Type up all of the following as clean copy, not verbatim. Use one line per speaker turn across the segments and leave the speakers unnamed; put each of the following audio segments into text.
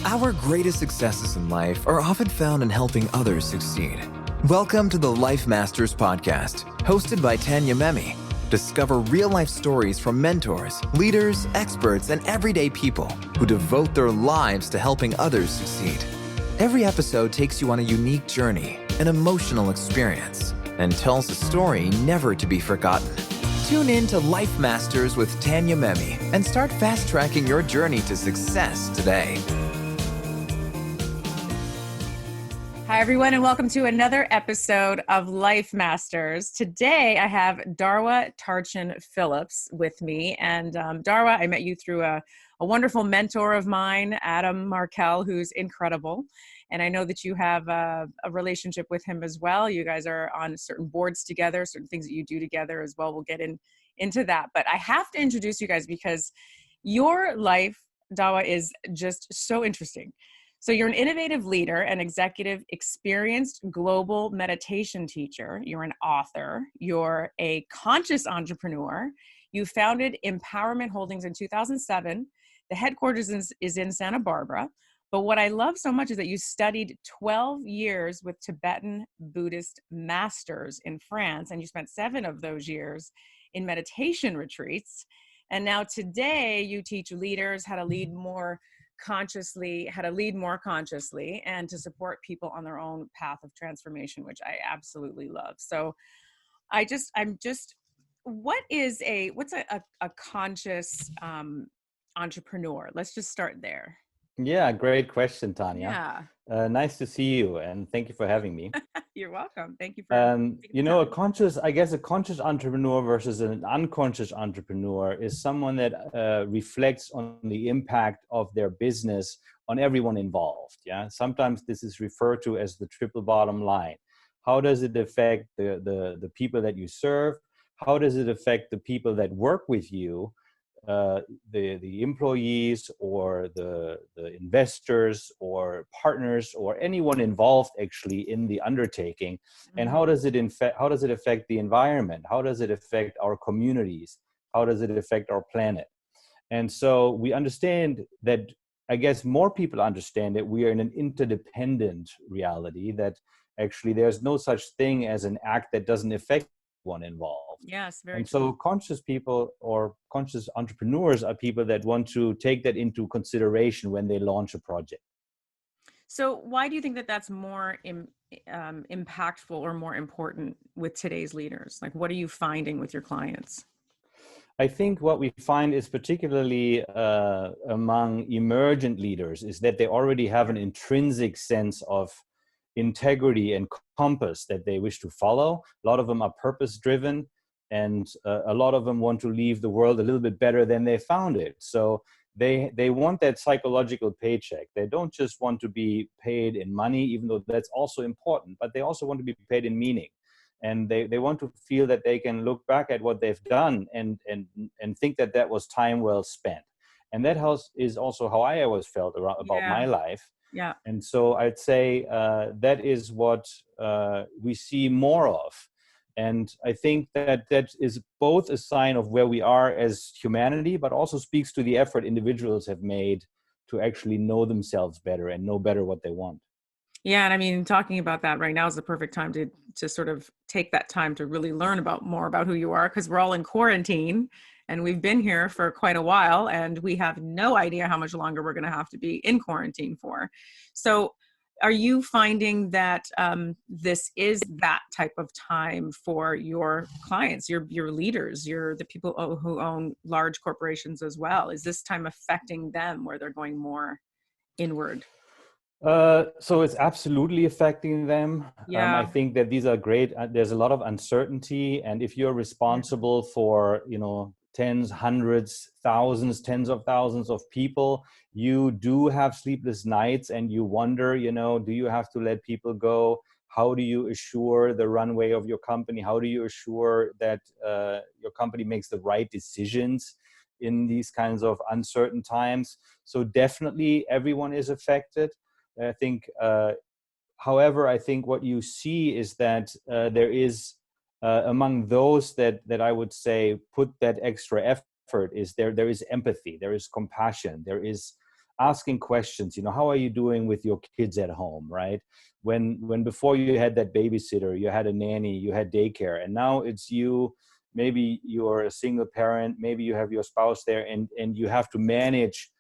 Our greatest successes in life are often found in helping others succeed. Welcome to the Life Masters podcast, hosted by Tanya Memme. Discover real-life stories from mentors, leaders, experts, and everyday people who devote their lives to helping others succeed. Every episode takes you on a unique journey, an emotional experience, and tells a story never to be forgotten. Tune in to Life Masters with Tanya Memme and start fast-tracking your journey to success today.
Hi, everyone, and welcome to another episode of Life Masters. Today, I have Dawa Tarchin Phillips with me. And Darwa, I met you through a wonderful mentor of mine, Adam Markel, who's incredible. And I know that you have a relationship with him as well. You guys are on certain boards together, certain things that you do together as well. We'll get into that. But I have to introduce you guys because your life, Dawa, is just so interesting. So you're an innovative leader, an executive, experienced global meditation teacher. You're an author. You're a conscious entrepreneur. You founded Empowerment Holdings in 2007. The headquarters is in Santa Barbara. But what I love so much is that you studied 12 years with Tibetan Buddhist Masters in France, and you spent 7 of those years in meditation retreats. And now today you teach leaders how to lead more consciously, and to support people on their own path of transformation, which I absolutely love. So what's a conscious entrepreneur? Let's just start there.
Yeah, great question, Tanya.
Yeah.
Nice to see you, and thank you for having me.
You're welcome. Thank you for
a conscious entrepreneur versus an unconscious entrepreneur is someone that reflects on the impact of their business on everyone involved. Yeah, sometimes this is referred to as the triple bottom line. How does it affect the people that you serve? How does it affect the people that work with you? The employees or the investors or partners or anyone involved actually in the undertaking, and how does it affect the environment? How does it affect our communities? How does it affect our planet? And so we understand that, I guess more people understand that we are in an interdependent reality, that actually there's no such thing as an act that doesn't affect one involved.
Yes, very
and
true.
So conscious people or conscious entrepreneurs are people that want to take that into consideration when they launch a project.
So why do you think that that's more impactful or more important with today's leaders? Like, what are you finding with your clients?
I think what we find is particularly among emergent leaders is that they already have an intrinsic sense of integrity and compass that they wish to follow. A lot of them are purpose driven, and a lot of them want to leave the world a little bit better than they found it. So they want that psychological paycheck. They don't just want to be paid in money, even though that's also important, but they also want to be paid in meaning. And they want to feel that they can look back at what they've done and think that that was time well spent. And that is also how I always felt about my life.
Yeah.
And so I'd say that is what we see more of. And I think that is both a sign of where we are as humanity, but also speaks to the effort individuals have made to actually know themselves better and know better what they want.
Yeah, and I mean, talking about that right now is the perfect time to sort of take that time to really learn more about who you are, because we're all in quarantine and we've been here for quite a while and we have no idea how much longer we're going to have to be in quarantine for. So are you finding that this is that type of time for your clients, your leaders, the people who own large corporations as well? Is this time affecting them where they're going more inward?
So it's absolutely affecting them.
Yeah.
I think that these are great. There's a lot of uncertainty. And if you're responsible for, tens, hundreds, thousands, tens of thousands of people, you do have sleepless nights and you wonder, do you have to let people go? How do you assure the runway of your company? How do you assure that your company makes the right decisions in these kinds of uncertain times? So definitely everyone is affected. I think, however, I think what you see is that there is, among those that I would say put that extra effort, is there is empathy, there is compassion, there is asking questions. How are you doing with your kids at home, right? When before you had that babysitter, you had a nanny, you had daycare, and now it's you. Maybe you're a single parent, maybe you have your spouse there, and you have to manage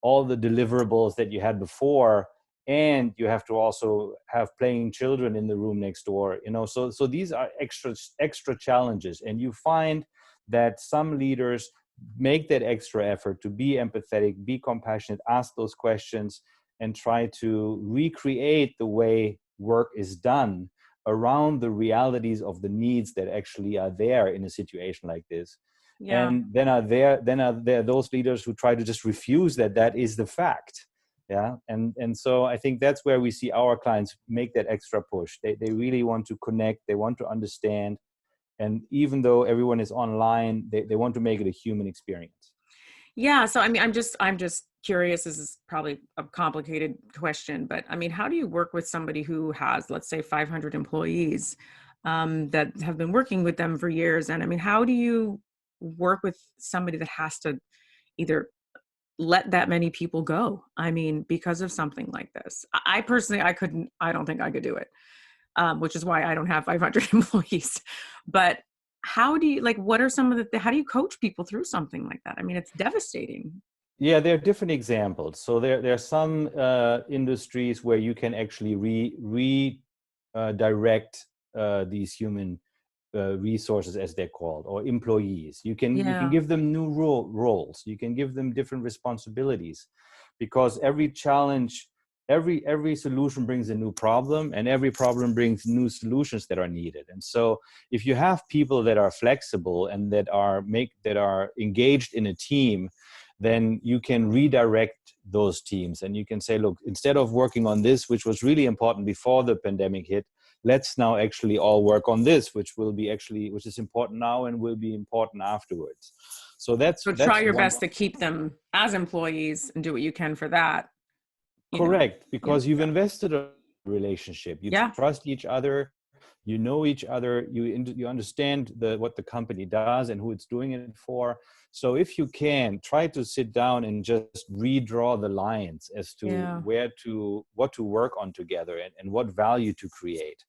all the deliverables that you had before, and you have to also have playing children in the room next door. So these are extra challenges, and you find that some leaders make that extra effort to be empathetic, be compassionate, ask those questions, and try to recreate the way work is done around the realities of the needs that actually are there in a situation like this.
Yeah.
And then are there those leaders who try to just refuse that is the fact. Yeah. And so I think that's where we see our clients make that extra push. They really want to connect, they want to understand. And even though everyone is online, they want to make it a human experience.
Yeah. So, I mean, I'm just curious. This is probably a complicated question, but I mean, how do you work with somebody who has, let's say, 500 employees that have been working with them for years? And I mean, how do you work with somebody that has to either let that many people go? I mean, because of something like this. I personally, I don't think I could do it, which is why I don't have 500 employees. But how do you, what are some of how do you coach people through something like that? I mean, it's devastating.
Yeah, there are different examples. So there are some industries where you can actually redirect these human resources, as they're called, or employees. You can give them new roles. You can give them different responsibilities, because every challenge, every solution brings a new problem, and every problem brings new solutions that are needed. And so if you have people that are flexible and that are engaged in a team, then you can redirect those teams, and you can say, look, instead of working on this, which was really important before the pandemic hit, let's now actually all work on this, which is important now and will be important afterwards. So
try your best to keep them as employees and do what you can for that.
Correct, because you've invested a relationship. You trust each other. You know each other. You understand what the company does and who it's doing it for. So if you can, try to sit down and just redraw the lines as to what to work on together, and what value to create.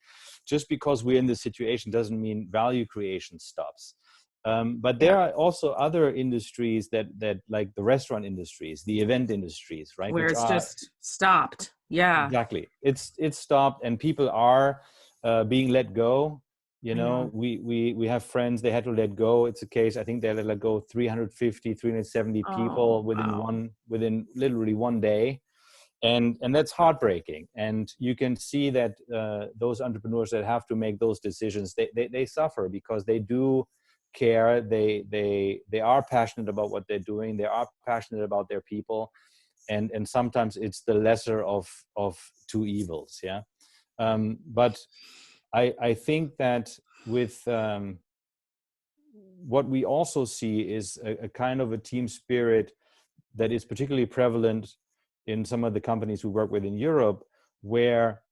Just because we're in this situation doesn't mean value creation stops. But there are also other industries that like the restaurant industries, the event industries, right?
Where it's just stopped. Yeah.
Exactly. It's stopped, and people are being let go. We have friends, they had to let go. It's a case, I think they let go 350, 370 people within literally one day. And that's heartbreaking. And you can see that those entrepreneurs that have to make those decisions, they suffer, because they do care. They are passionate about what they're doing. They are passionate about their people. And sometimes it's the lesser of two evils. Yeah. But I think that with what we also see is a kind of a team spirit that is particularly prevalent in some of the companies we work with in Europe, where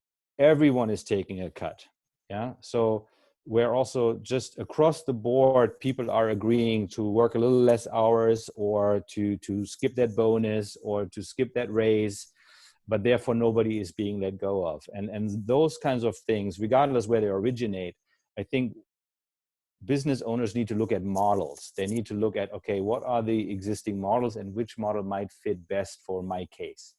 everyone is taking a cut. Yeah. So where also just across the board, people are agreeing to work a little less hours, or to skip that bonus, or to skip that raise, but therefore nobody is being let go of. And those kinds of things, regardless where they originate, I think business owners need to look at models. They need to look at, okay, what are the existing models and which model might fit best for my case?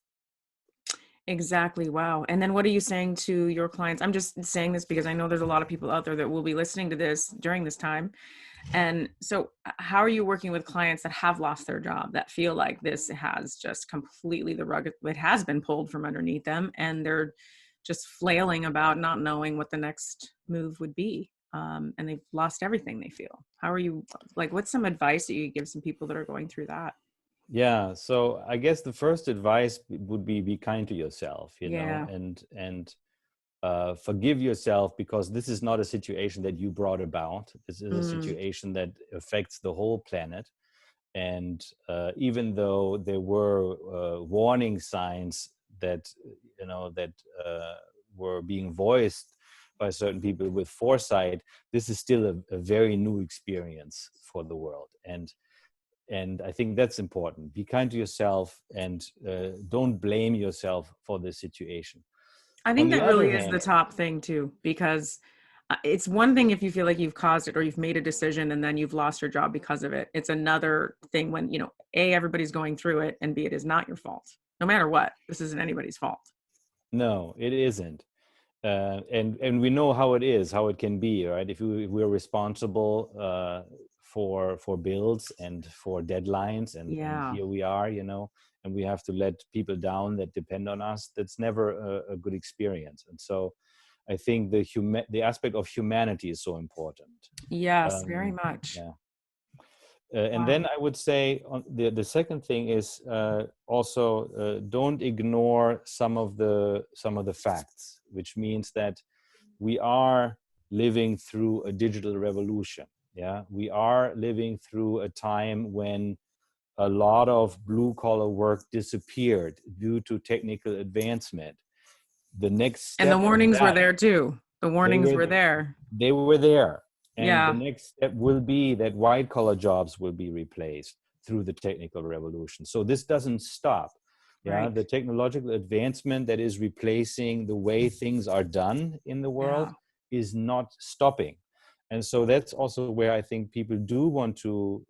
Exactly. Wow. And then what are you saying to your clients? I'm just saying this because I know there's a lot of people out there that will be listening to this during this time. And so how are you working with clients that have lost their job, that feel like this has just completely it has been pulled from underneath them, and they're just flailing about not knowing what the next move would be? And they've lost everything, they feel. How are you, what's some advice that you give some people that are going through that?
Yeah. So I guess the first advice would be kind to yourself, know, and forgive yourself, because this is not a situation that you brought about. This is a situation that affects the whole planet. And even though there were warning signs that, that were being voiced by certain people with foresight, this is still a very new experience for the world. And And I think that's important. Be kind to yourself, and don't blame yourself for the situation.
I
On
think
the
that
other
really is the
hand,
top thing too, because it's one thing if you feel like you've caused it or you've made a decision and then you've lost your job because of it. It's another thing when, A, everybody's going through it, and B, it is not your fault. No matter what, this isn't anybody's fault.
no, it isn't. And we know how it is, how it can be, right? If we're responsible for bills and for deadlines, and
Yeah.
here we are, and we have to let people down that depend on us. That's never a good experience. And so, I think the aspect of humanity is so important.
Yes, very
Um,
much.
yeah. And
Wow.
then I would say the second thing is also don't ignore some of the facts, which means that we are living through a digital revolution. Yeah, we are living through a time when a lot of blue collar work disappeared due to technical advancement. The next
And the
step of
warnings were
that,
there too. The
they
warnings
were
were there.
they were there. And the
Yeah.
next step will be that white collar jobs will be replaced through the technical revolution. So this doesn't stop. Yeah,
Right.
the technological advancement that is replacing the way things are done in the world
Yeah.
is not stopping. And so that's also where I think people do want to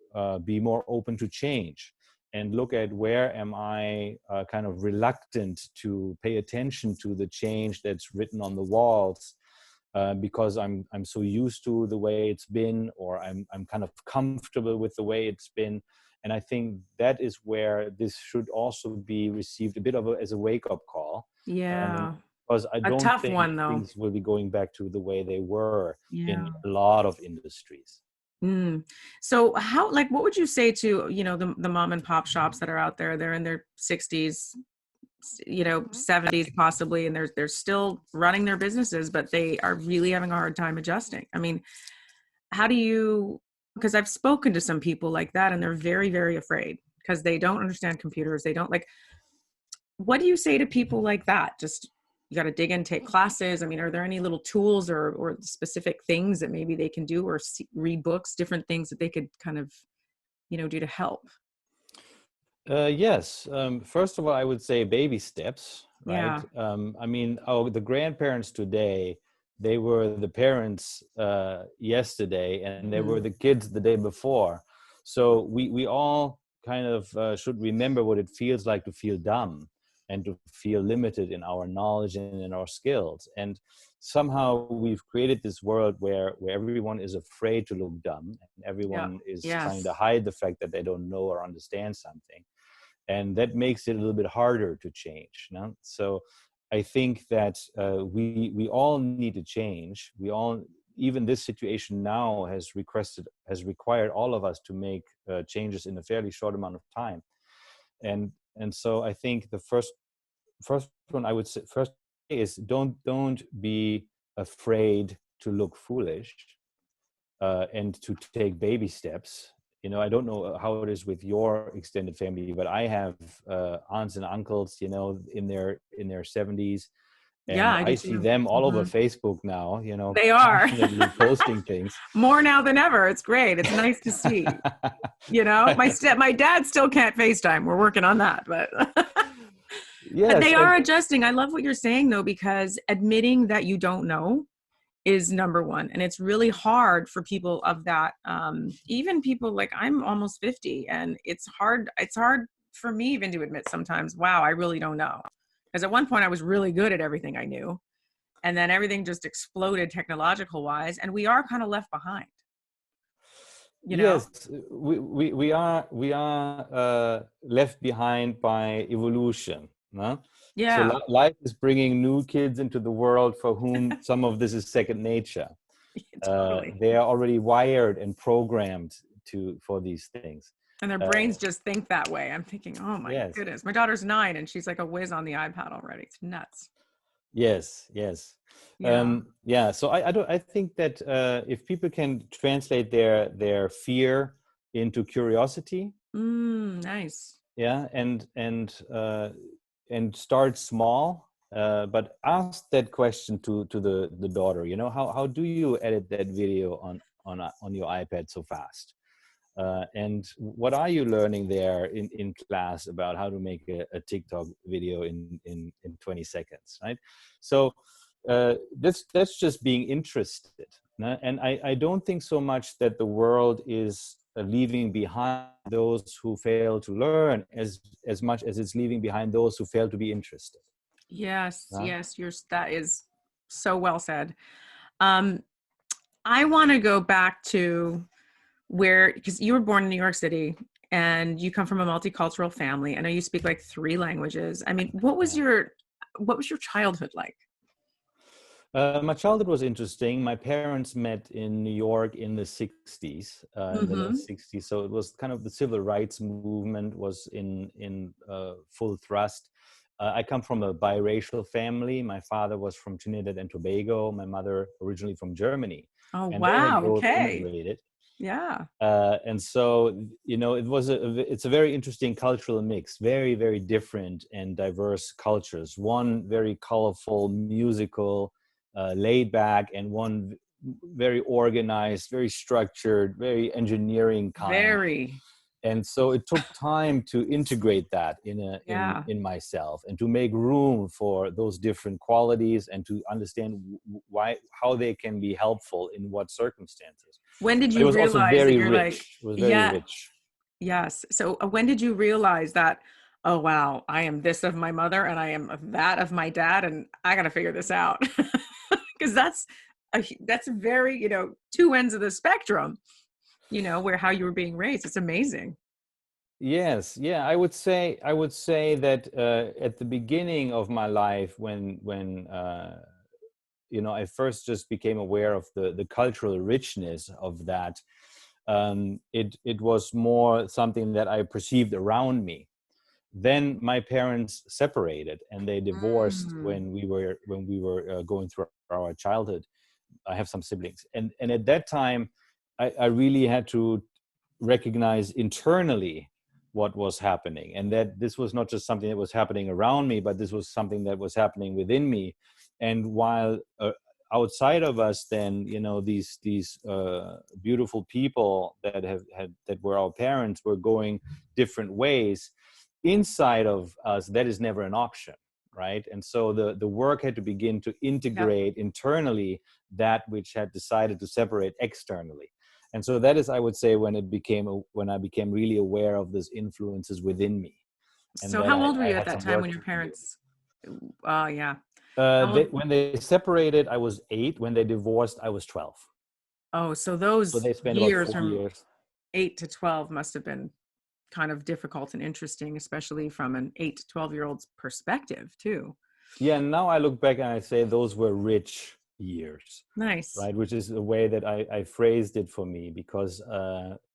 be more open to change and look at where am I kind of reluctant to pay attention to the change that's written on the walls, because I'm so used to the way it's been, or I'm kind of comfortable with the way it's been. And I think that is where this should also be received a bit as a wake-up call,
Yeah.
because I
A
don't
tough
think
one though.
things will be going back to the way they were in
Yeah.
a lot of industries.
Mm. So what would you say to, the mom and pop shops that are out there? They're in their 60s, 70s possibly, and they're still running their businesses, but they are really having a hard time adjusting. I mean, how do you, because I've spoken to some people like that and they're very, very afraid because they don't understand computers. They don't what do you say to people like that? Just, you got to dig in, take classes. I mean, are there any little tools or specific things that maybe they can do, or read books, different things that they could kind of, do to help?
Yes. First of all, I would say baby steps, right?
Yeah.
I mean, the grandparents today, they were the parents yesterday, and they were
Mhm.
the kids the day before. So we all kind of should remember what it feels like to feel dumb and to feel limited in our knowledge and in our skills. And somehow we've created this world where everyone is afraid to look dumb, and
Yeah.
everyone is trying to
Yes.
hide the fact that they don't know or understand something, and that makes it a little bit harder to change. No? So I think that we all need to change. We all, even this situation now has required all of us to make changes in a fairly short amount of time. And so I think the first one I would say first is don't be afraid to look foolish, and to take baby steps. I don't know how it is with your extended family, but I have aunts and uncles, in their 70s,
Yeah,
and
I do
I see
too.
them all over
Mhm.
Facebook now,
They are.
constantly posting things.
More now than ever. It's great. It's nice to see. My dad still can't FaceTime. We're working on that, but but
Yes,
they
and
are adjusting. I love what you're saying though, because admitting that you don't know is number one. And it's really hard for people of that. Even people like, I'm almost 50, and it's hard. It's hard for me even to admit sometimes, wow, I really don't know. Because at one point I was really good at everything I knew. And then everything just exploded technological wise. And we are kind of left behind, you know?
yes, we are left behind by evolution, no? So
Yeah,
life is bringing new kids into the world for whom some of this is second nature.
totally.
They are already wired and programmed for these things.
And their
Uh,
brains just think that way. I'm thinking, oh my
yes,
goodness. My daughter's 9 and she's like a whiz on the iPad already. It's nuts.
yes.
Yeah.
Yeah. So I think that if people can translate their fear into curiosity,
Nice.
yeah, and start small, but ask that question to the daughter. How do you edit that video on your iPad so fast? And what are you learning there in class about how to make a TikTok video in 20 seconds, right? So that's just being interested. And I don't think so much that the world is leaving behind those who fail to learn as much as it's leaving behind those who fail to be interested.
Yes,
Huh?
yes, that is so well said. I want to go back to where, because you were born in New York City and you come from a multicultural family. I know you speak like 3 languages. I mean, what was your childhood like?
My childhood was interesting. My parents met in New York in the 60s, in the late 60s. So it was kind of the civil rights movement was in full thrust. I come from a biracial family. My father was from Trinidad and Tobago. My mother originally from Germany.
Oh,
And they had
wow.
both
Okay.
immigrated.
Yeah.
And so, it's a very interesting cultural mix, very, very different and diverse cultures. One very colorful, musical, laid back, and one very organized, very structured, very engineering kind.
Very.
And so it took time to integrate that in myself and to make room for those different qualities and to understand how they can be helpful in what circumstances.
When did you
It was
realize
also very
that you're
rich.
like,
It was very rich.
Yes. So when did you realize that, oh, wow, I am this of my mother and I am that of my dad, and I got to figure this out? Because that's very, 2 ends of the spectrum, where how you were being raised. It's amazing.
Yes, yeah, I would say that at the beginning of my life, when I first just became aware of the cultural richness of that, it was more something that I perceived around me. Then my parents separated and they divorced when we were going through our childhood. I have some siblings, and at that time, I really had to recognize internally what was happening, and that this was not just something that was happening around me, but this was something that was happening within me. And while outside of us, then these beautiful people that were our parents were going different ways, inside of us that is never an option, right? And so the work had to begin to integrate internally that which had decided to separate externally. And so that is, I would say, when I became really aware of these influences within me. And
so how old were you at that time when your parents
when they separated, I was 8. When they divorced, I was 12.
Oh, so those
they spent
years
about 4
from
years.
8 to 12 must have been kind of difficult and interesting, especially from an 8 to 12-year-old's perspective too.
Yeah, now I look back and I say those were rich years.
Nice.
Right, which is the way that I phrased it for me, because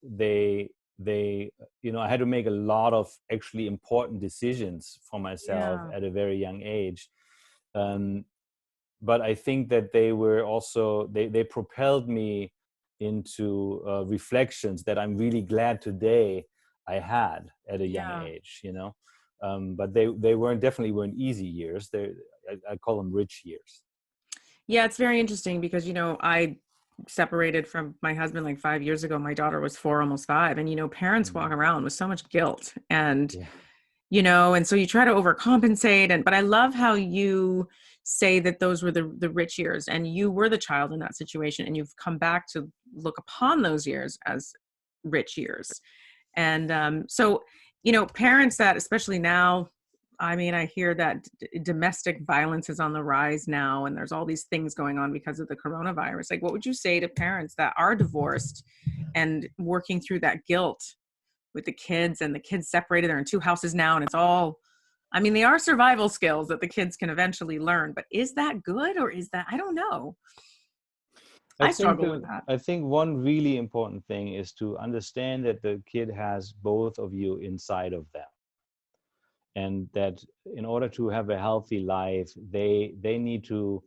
they I had to make a lot of actually important decisions for myself at a very young age. But I think that they were also, they propelled me into reflections that I'm really glad today I had at a young age, but they definitely weren't easy years. I call them rich years.
Yeah, it's very interesting because, I separated from my husband like 5 years ago. My daughter was 4, almost 5. And, parents walk around with so much guilt and, and so you try to overcompensate. But I love how you say that those were the rich years and you were the child in that situation. And you've come back to look upon those years as rich years. And so, parents that, especially now, I mean, I hear that domestic violence is on the rise now, and there's all these things going on because of the coronavirus. Like, what would you say to parents that are divorced and working through that guilt with the kids, and the kids separated? They're in 2 houses now, and it's all, I mean, they are survival skills that the kids can eventually learn, but is that good, or is that, I don't know. I struggle with that.
I think one really important thing is to understand that the kid has both of you inside of them. And that in order to have a healthy life, they need to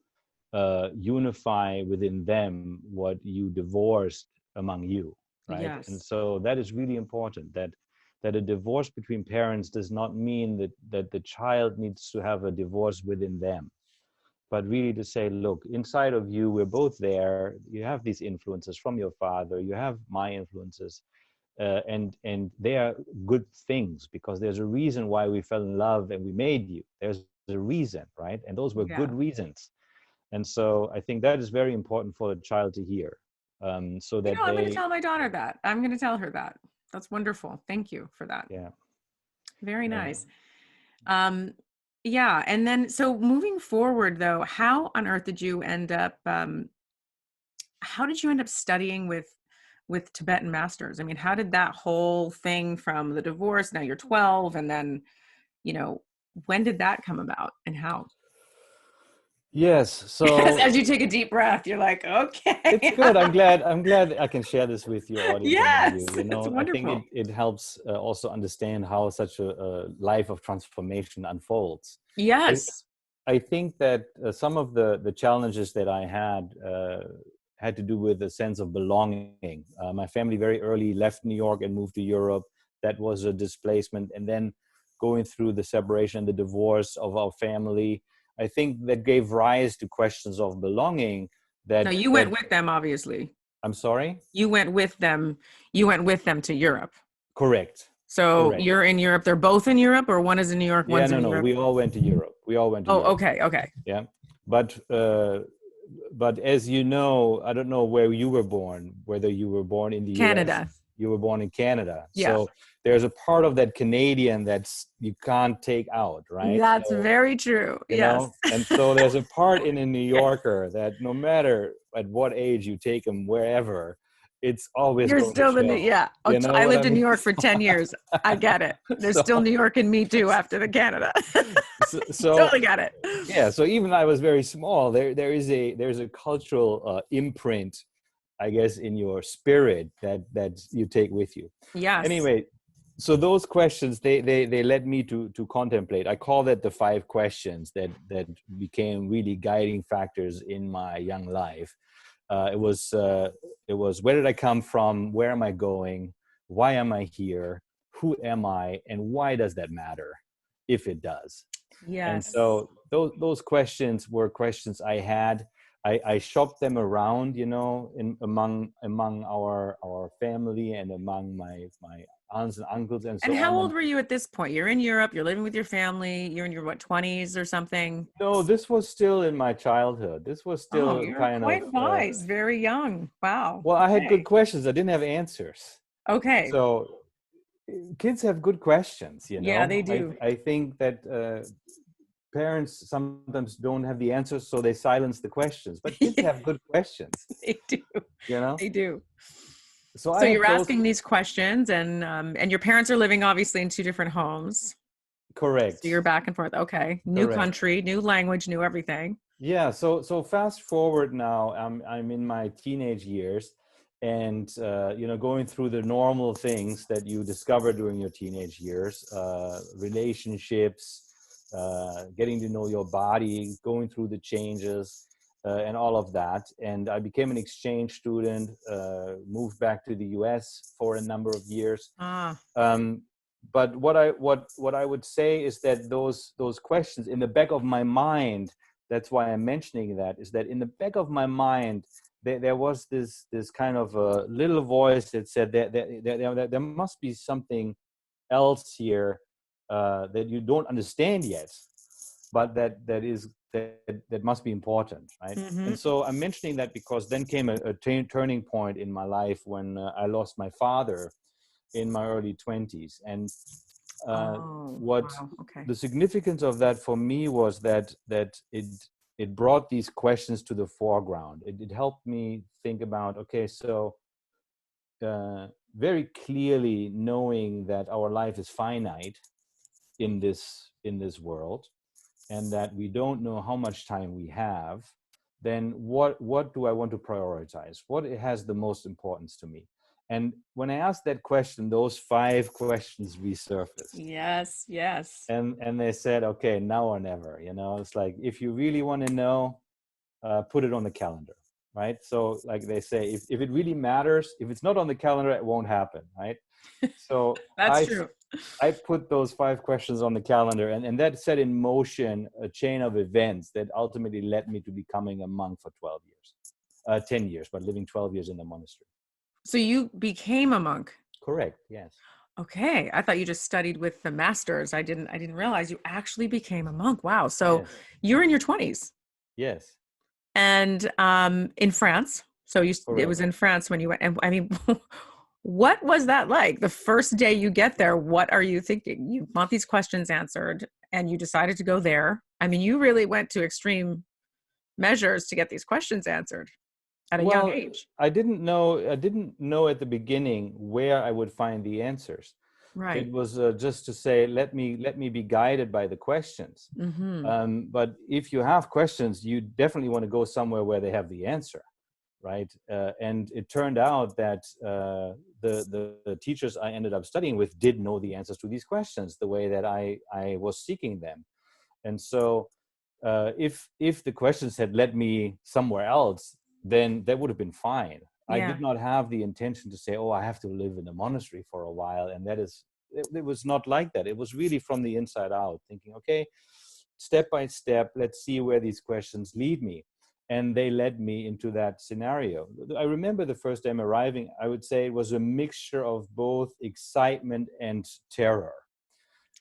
unify within them what you divorced among you, right?
Yes.
And so that is really important, that a divorce between parents does not mean that the child needs to have a divorce within them, but really to say, look, inside of you, we're both there. You have these influences from your father, you have my influences. and they are good things, because there's a reason why we fell in love and we made you. There's a reason, right? And those were good reasons. And so I think that is very important for the child to hear. So that
I'm going to tell my daughter that. I'm going to tell her that. That's wonderful. Thank you for that.
Yeah.
Very nice. Yeah. And then, so moving forward though, how on earth did you end up, how did you end up studying with Tibetan Masters? I mean, how did that whole thing from the divorce, now you're 12, and then, when did that come about and how?
Yes. So
as you take a deep breath, you're like, okay.
It's good. I'm glad I can share this with your audience.
Yes,
And you.
It's
I
wonderful.
think it helps also understand how such a life of transformation unfolds.
Yes.
I think that some of the challenges that I had to do with a sense of belonging. My family very early left New York and moved to Europe. That was a displacement. And then going through the separation, the divorce of our family, I think that gave rise to questions of belonging.
No, you went with them, obviously.
I'm sorry?
You went with them. You went with them to Europe.
Correct.
So
Correct.
You're in Europe. They're both in Europe, or one is in New York, one's in Europe?
We all went to Europe.
Oh, okay.
Yeah. But as you know, I don't know where you were born, whether you were born in the
Canada.
US. You were born in Canada.
Yes.
So there's a part of that Canadian that's you can't take out, right?
That's very true. Yes.
And so there's a part in a New Yorker that no matter at what age you take them, wherever, it's always
You're still the New, I lived in New York for 10 years. I get it. There's still New York in me too after the Canada.
So
totally got it.
Yeah. So even I was very small, there's a cultural imprint, I guess, in your spirit that you take with you.
Yes.
Anyway, so those questions they led me to contemplate. I call that the 5 questions that became really guiding factors in my young life. It was where did I come from? Where am I going? Why am I here? Who am I? And why does that matter, if it does?
Yes.
And so those questions were questions I had. I shopped them around, among our family and among my aunts and uncles and so on.
And how old were you at this point? You're in Europe, you're living with your family, you're in your 20s or something?
No, this was still in my childhood. This was still
you're quite wise, very young. Wow.
Well, I had good questions. I didn't have answers.
Okay.
So kids have good questions,
Yeah, they do.
I think that parents sometimes don't have the answers, so they silence the questions. But kids have good questions.
They do. They do. So you're asking these questions, and your parents are living obviously in 2 different homes.
Correct.
So you're back and forth. Okay. New country, new language, new everything.
Yeah. So fast forward now, I'm in my teenage years, and going through the normal things that you discover during your teenage years, relationships, getting to know your body, going through the changes, and all of that. And I became an exchange student, moved back to the US for a number of years. But what I would say is that those questions in the back of my mind, that's why I'm mentioning that, is that in the back of my mind, there was this kind of a little voice that said that there must be something else here that you don't understand yet, but that must be important, right? Mm-hmm. And so I'm mentioning that because then came a turning point in my life when I lost my father in my early 20s. And the significance of that for me was that it brought these questions to the foreground. It helped me think about, okay, so very clearly knowing that our life is finite in this world, and that we don't know how much time we have, then what do I want to prioritize? What has the most importance to me? And when I asked that question, those 5 questions resurfaced.
Yes.
And they said, okay, now or never. It's like, if you really want to know, put it on the calendar, right? So like they say, if it really matters, if it's not on the calendar, it won't happen, right? So
that's true.
I put those 5 questions on the calendar, and that set in motion a chain of events that ultimately led me to becoming a monk for 10 years, but living 12 years in the monastery.
So you became a monk?
Correct. Yes.
Okay. I thought you just studied with the masters. I didn't realize you actually became a monk. Wow. So
Yes.
you're in your 20s
Yes.
and in France. So it was
Correct.
in France when you went. And I mean, what was that like? The first day you get there, what are you thinking? You want these questions answered and you decided to go there. I mean, you really went to extreme measures to get these questions answered at a young
Well,
age.
I didn't know at the beginning where I would find the answers.
Right.
It was just to say, let me be guided by the questions.
Mm-hmm.
But if you have questions, you definitely want to go somewhere where they have the answer, right? And it turned out that the teachers I ended up studying with did know the answers to these questions the way that I was seeking them. And so if the questions had led me somewhere else, then that would have been fine. I
Yeah.
did not have the intention to say, oh, I have to live in a monastery for a while. And it was not like that. It was really from the inside out, thinking, okay, step by step, let's see where these questions lead me. And they led me into that scenario. I remember the first time arriving, I would say it was a mixture of both excitement and terror.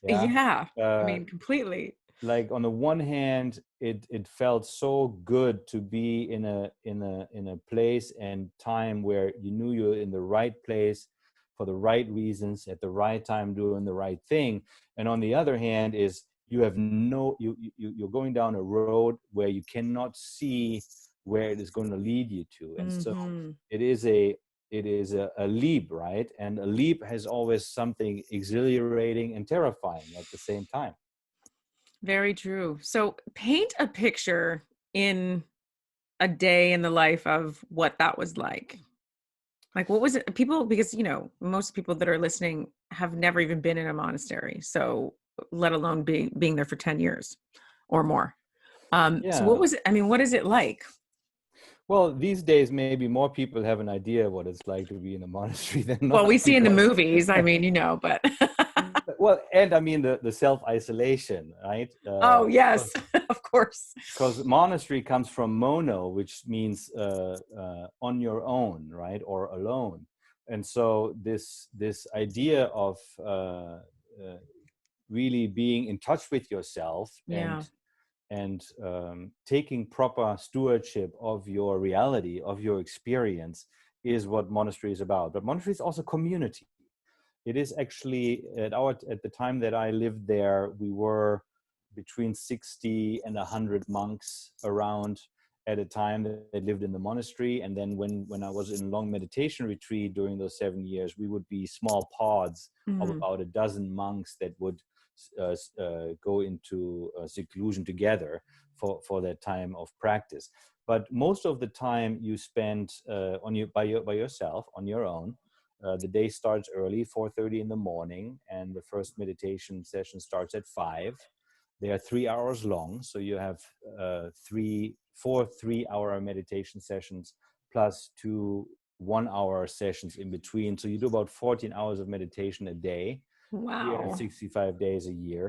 Yeah.
Yeah. I
Uh,
mean, completely.
like on the one hand, it felt so good to be in a place and time where you knew you're in the right place for the right reasons at the right time doing the right thing. And on the other hand is you have you're going down a road where you cannot see where it is going to lead you to. And so
Mm-hmm.
it is a leap, right? And a leap has always something exhilarating and terrifying at the same time.
Very true. So paint a picture in a day in the life of what that was like. Like, what was it? People, because, most people that are listening have never even been in a monastery. So let alone being there for 10 years or more. So what
Yeah.
was it? I mean, what is it like?
Well, these days, maybe more people have an idea what it's like to be in a monastery than
Well, we
not,
see in the
because,
movies, I mean, but
well, and I mean the self-isolation, right?
oh, yes, of course.
Because monastery comes from mono, which means on your own, right, or alone. And so this idea of really being in touch with yourself
Yeah.
and taking proper stewardship of your reality, of your experience, is what monastery is about. But monastery is also community. It is actually at the time that I lived there, we were between 60 and 100 monks around at a time that lived in the monastery. And then when I was in long meditation retreat during those 7 years, we would be small pods of
Mhm.
about a dozen monks that would go into seclusion together for that time of practice. But most of the time you spend by yourself on your own. The day starts early, 4:30 in the morning, and the first meditation session starts at 5. They are 3 hours long, so you have four 3-hour meditation sessions plus 2 1-hour sessions in between. So you do about 14 hours of meditation a day,
Wow.
365 days a year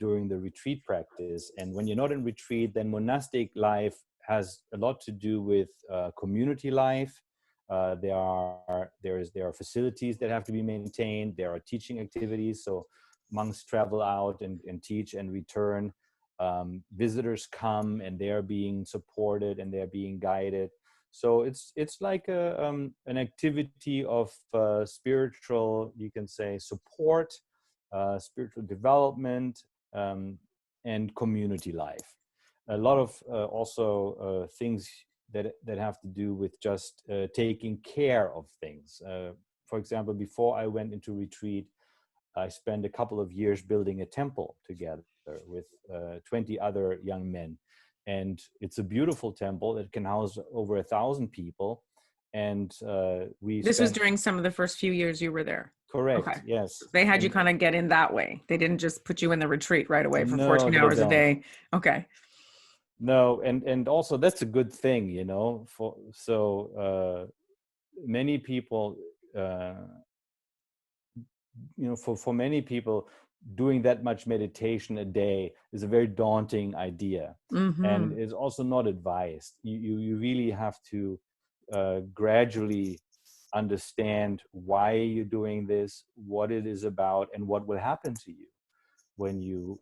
during the retreat practice. And when you're not in retreat, then monastic life has a lot to do with community life. There are facilities that have to be maintained. There are teaching activities. So monks travel out and teach and return. Visitors come and they're being supported and they're being guided. So it's like an activity of spiritual, you can say, support, spiritual development, and community life. A lot of also things that have to do with just taking care of things. For example, before I went into retreat, I spent a couple of years building a temple together with 20 other young men. And it's a beautiful temple that can house over 1,000 people. And we
This was
spent,
during some of the first few years you were there. Okay.
correct, yes.
They had you
And
kind of get in that way. They didn't just put you in the retreat right away for
no,
14
they
hours a
don't.
day. Okay.
No, and also that's a good thing, for many people, uh, for many people, doing that much meditation a day is a very daunting idea, and
Mm-hmm.
is also not advised. You really have to gradually understand why you're doing this, what it is about, and what will happen to you when you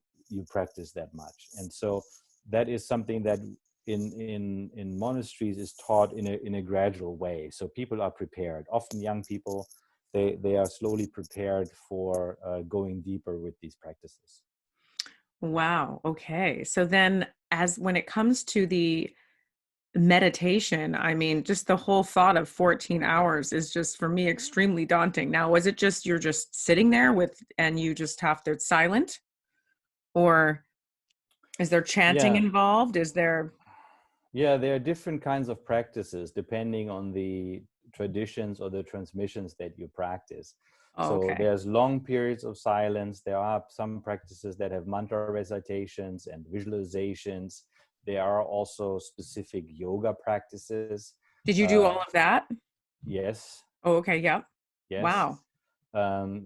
practice that much. And so that is something that in monasteries is taught in a gradual way. So people are prepared. Often young people, they are slowly prepared for going deeper with these practices.
Wow. Okay. So then when it comes to the meditation, I mean, just the whole thought of 14 hours is just for me extremely daunting. Now, was it just you're just sitting there and you just have to it's silent, or is there chanting
Yeah.
involved? Is there
Yeah, there are different kinds of practices depending on the traditions or the transmissions that you practice.
Oh,
So
okay.
there's long periods of silence. There are some practices that have mantra recitations and visualizations. There are also specific yoga practices.
Did you do
Uh,
all of that?
yes,
Oh, okay. Yeah.
yes.
Wow.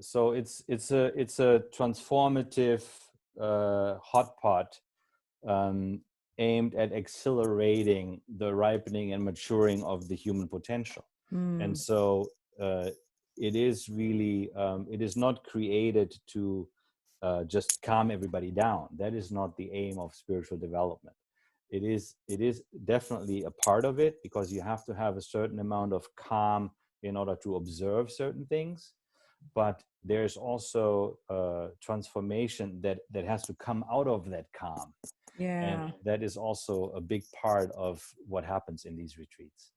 So it's a transformative hot pot um, aimed at accelerating the ripening and maturing of the human potential. And
Mm.
so it is really, it is not created to just calm everybody down. That is not the aim of spiritual development. It is definitely a part of it, because you have to have a certain amount of calm in order to observe certain things. But there's also transformation that has to come out of that calm. And
Yeah.
that is also a big part of what happens in these retreats.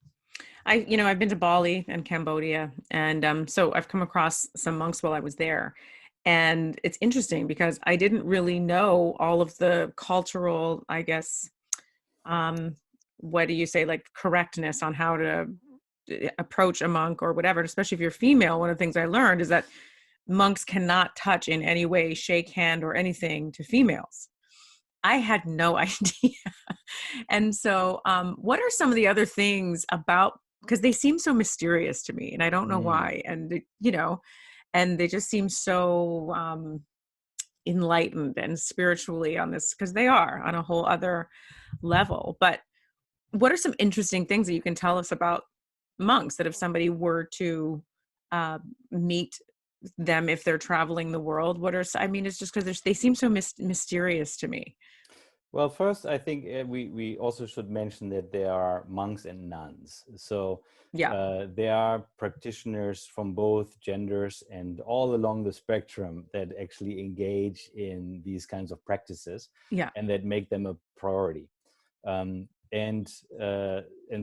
I've been to Bali and Cambodia, and so I've come across some monks while I was there. And it's interesting because I didn't really know all of the cultural, I guess, what do you say, like correctness on how to approach a monk or whatever. Especially if you're female, one of the things I learned is that monks cannot touch in any way, shake hand or anything to females. I had no idea. And so, what are some of the other things about, because they seem so mysterious to me and I don't know
Mm.
why. And, and they just seem so enlightened and spiritually on this, because they are on a whole other level. But what are some interesting things that you can tell us about monks, that if somebody were to meet them, if they're traveling the world, I mean, it's just because they seem so mysterious to me.
Well, first, I think we also should mention that there are monks and nuns. So
Yeah.
there are practitioners from both genders and all along the spectrum that actually engage in these kinds of practices,
Yeah.
and that make them a priority. Um, and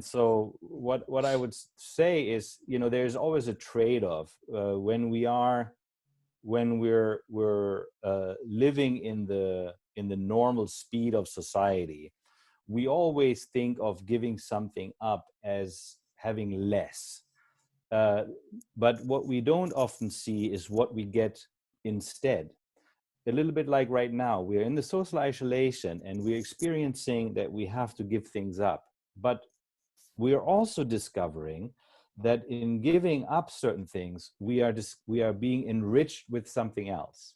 so what I would say is, there's always a trade-off when we're living in the normal speed of society. We always think of giving something up as having less, but what we don't often see is what we get instead. A little bit like right now, we're in the social isolation and we're experiencing that we have to give things up, but we're also discovering that in giving up certain things, we are being enriched with something else.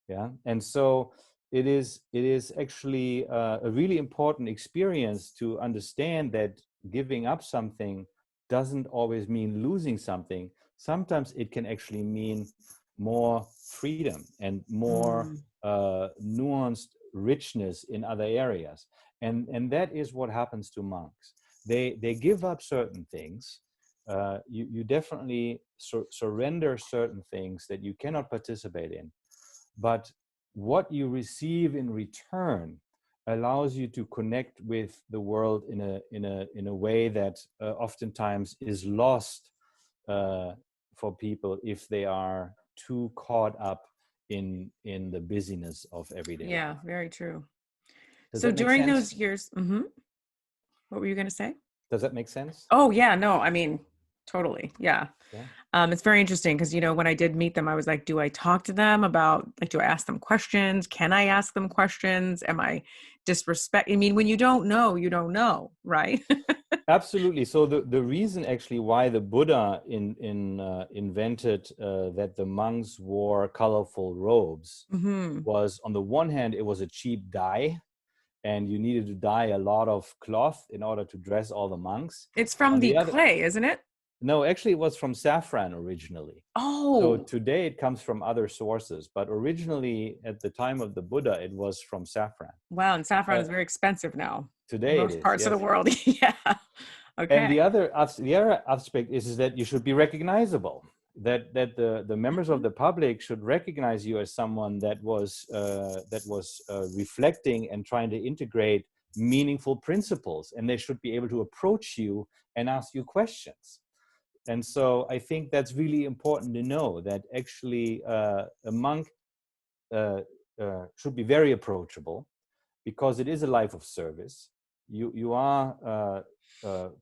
Yeah. And so it is actually a really important experience to understand that giving up something doesn't always mean losing something. Sometimes it can actually mean more freedom and more
Mm.
nuanced richness in other areas. And that is what happens to monks. They give up certain things. You definitely surrender certain things that you cannot participate in, but what you receive in return allows you to connect with the world in a way that oftentimes is lost for people if they are too caught up in the busyness of everyday
Yeah,
life.
very true.
Does
So
that make
during
sense?
those years, what were you going to say?
Does that make sense?
Oh, yeah, no, I mean, totally. Yeah.
Yeah.
It's very interesting because, when I did meet them, I was like, do I talk to them about, like, do I ask them questions? Can I ask them questions? Am I disrespect? I mean, when you don't know, right?
Absolutely. So the reason actually why the Buddha invented that the monks wore colorful robes
Hmm.
was, on the one hand, it was a cheap dye, and you needed to dye a lot of cloth in order to dress all the monks.
It's from
On
the
the other,
clay, isn't it?
No, actually, it was from saffron originally. So
Oh,
today it comes from other sources, but originally at the time of the Buddha, it was from saffron.
wow. And saffron is
But
very expensive now in
today it
most
is,
parts of the
yes.
world. Yeah.
And
Okay.
the other aspect is that you should be recognizable. That the members of
Mhm.
the public should recognize you as someone that was reflecting and trying to integrate meaningful principles, and they should be able to approach you and ask you questions. And so I think that's really important to know that actually a monk uh, should be very approachable because it is a life of service. You are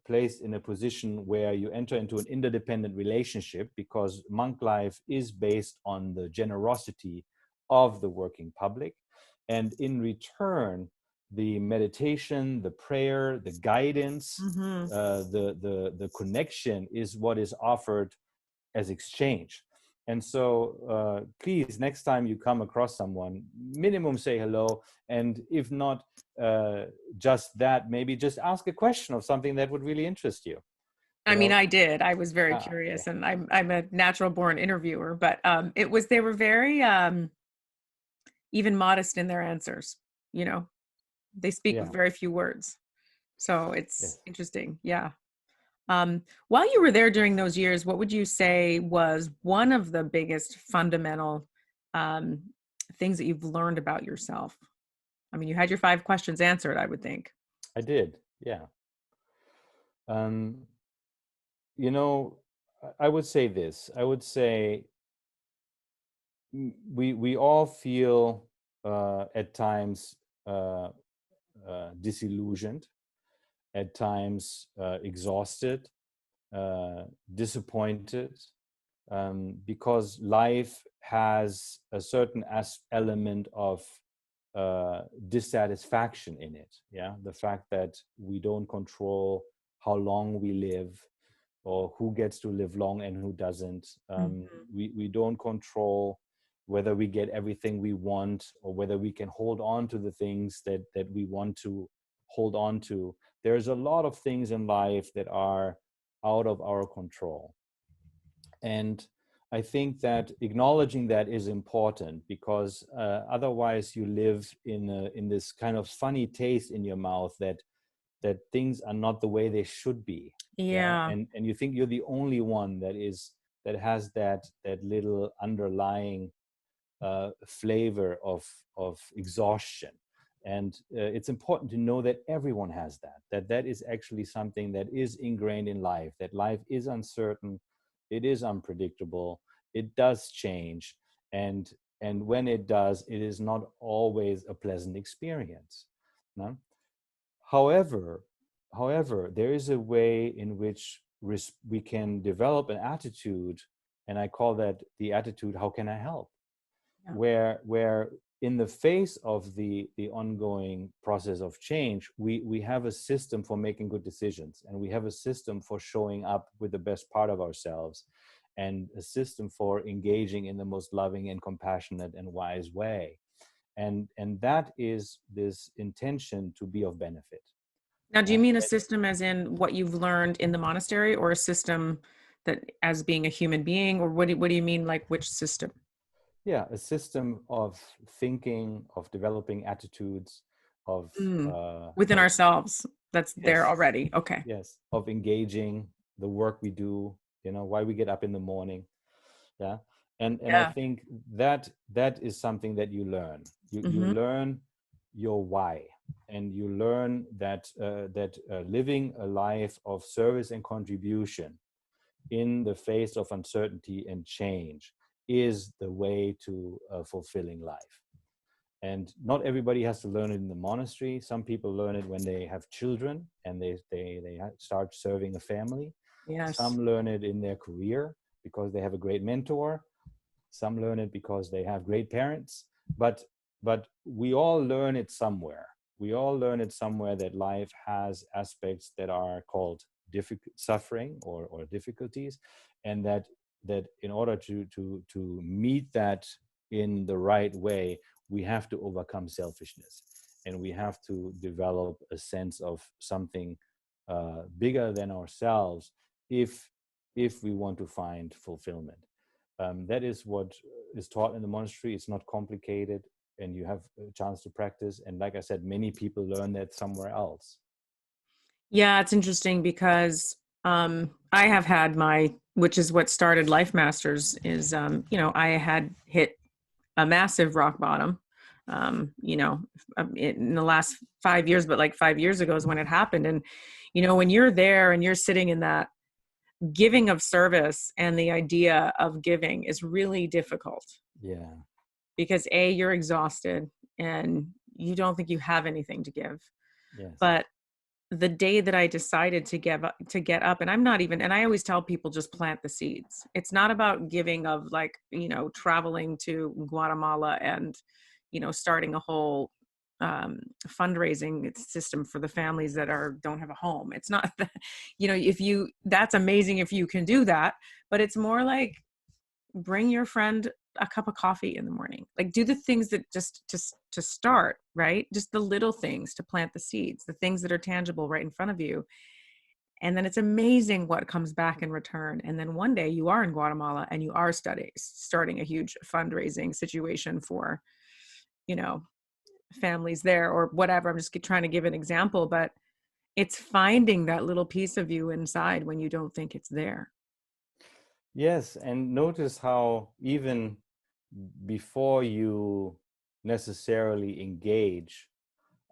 placed in a position where you enter into an interdependent relationship because monk life is based on the generosity of the working public. And in return, the meditation, the prayer, the guidance,
Mhm.
the connection is what is offered as exchange. And so please, next time you come across someone, minimum say hello. And if not just that, maybe just ask a question of something that would really interest you.
I
You
mean,
know?
I did. I was very
Okay.
curious, and I'm a natural born interviewer, but it was they were very even modest in their answers. You know, they speak with
Yeah.
very few words, so it's
Yes.
interesting. Yeah. While you were there during those years, what would you say was one of the biggest fundamental um, things that you've learned about yourself? I mean, you had your 5 questions answered, I would think.
I did. Yeah. Um, you know, I would say this. I would say we all feel at times uh, disillusioned, at times exhausted, disappointed, because life has a certain element of dissatisfaction in it. Yeah, the fact that we don't control how long we live, or who gets to live long and who doesn't.
Mhm.
We don't control whether we get everything we want, or whether we can hold on to the things that we want to hold on to. There's a lot of things in life that are out of our control. And I think that acknowledging that is important, because otherwise you live in this kind of funny taste in your mouth that things are not the way they should be. Yeah,
Yeah.
and you think you're the only one that has that little underlying flavor of exhaustion. And it's important to know that everyone has that is actually something that is ingrained in life, that life is uncertain, it is unpredictable, it does change, and when it does, it is not always a pleasant experience. No? However, there is a way in which we can develop an attitude, and I call that the attitude, how can I help?
Yeah.
Where in the face of the ongoing process of change, we have a system for making good decisions, and we have a system for showing up with the best part of ourselves, and a system for engaging in the most loving and compassionate and wise way. And that is this intention to be of benefit.
Now, do you
Yeah.
mean a system as in what you've learned in the monastery, or a system that as being a human being, or what do you mean, like which system?
Yeah, a system of thinking, of developing attitudes, of
Mm.
uh,
Within
of
ourselves. That's there
yes,
already. Okay.
yes, of engaging the work we do. Why we get up in the morning. Yeah, and I
Yeah.
think that is something that you learn. You
Hmm.
learn your why, and you learn that living a life of service and contribution in the face of uncertainty and change is the way to a fulfilling life. And not everybody has to learn it in the monastery. Some people learn it when they have children and they start serving a family.
Yes.
Some learn it in their career because they have a great mentor. Some learn it because they have great parents. But we all learn it somewhere. We all learn it somewhere, that life has aspects that are called suffering or difficulties, and that in order to meet that in the right way, we have to overcome selfishness, and we have to develop a sense of something bigger than ourselves, if if we want to find fulfillment. That is what is taught in the monastery. It's not complicated, and you have a chance to practice. And like I said, many people learn that somewhere else.
Yeah, it's interesting because I have had which is what started Life Masters, is, I had hit a massive rock bottom, in the last 5 years, but like 5 years ago is when it happened. And, when you're there and you're sitting in that giving of service, and the idea of giving is really difficult.
Yeah.
Because you're exhausted and you don't think you have anything to give.
Yes.
But the day that I decided to get up, and and I always tell people, just plant the seeds. It's not about giving of traveling to Guatemala and, starting a whole fundraising system for the families that don't have a home. It's not that, that's amazing if you can do that, but it's more like, bring your friend a cup of coffee in the morning. Like, do the things that just to start, right? Just the little things to plant the seeds, the things that are tangible right in front of you. And then it's amazing what comes back in return. And then one day you are in Guatemala and you are starting a huge fundraising situation for, families there or whatever. I'm just trying to give an example, but it's finding that little piece of you inside when you don't think it's there.
Yes, and notice how even before you necessarily engage,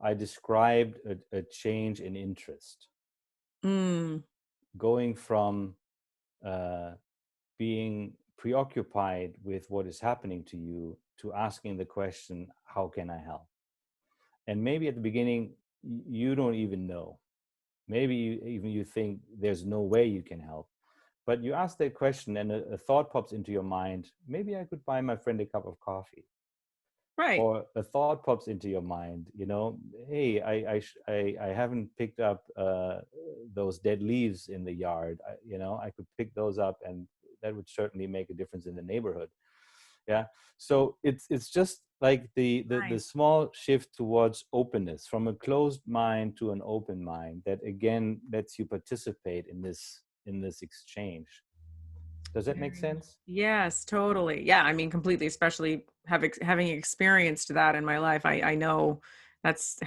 I described a change in interest. Going from being preoccupied with what is happening to you to asking the question, how can I help? And maybe at the beginning, you don't even know. Maybe you think there's no way you can help. But you ask that question and a thought pops into your mind. Maybe I could buy my friend a cup of coffee.
Right.
Or a thought pops into your mind, hey, I haven't picked up those dead leaves in the yard. I could pick those up, and that would certainly make a difference in the neighborhood. Yeah. So it's just like the small shift towards openness, from a closed mind to an open mind, that again lets you participate in this exchange. Does that make sense?
Yes, totally. Yeah, I mean, completely, especially having experienced that in my life. I know that's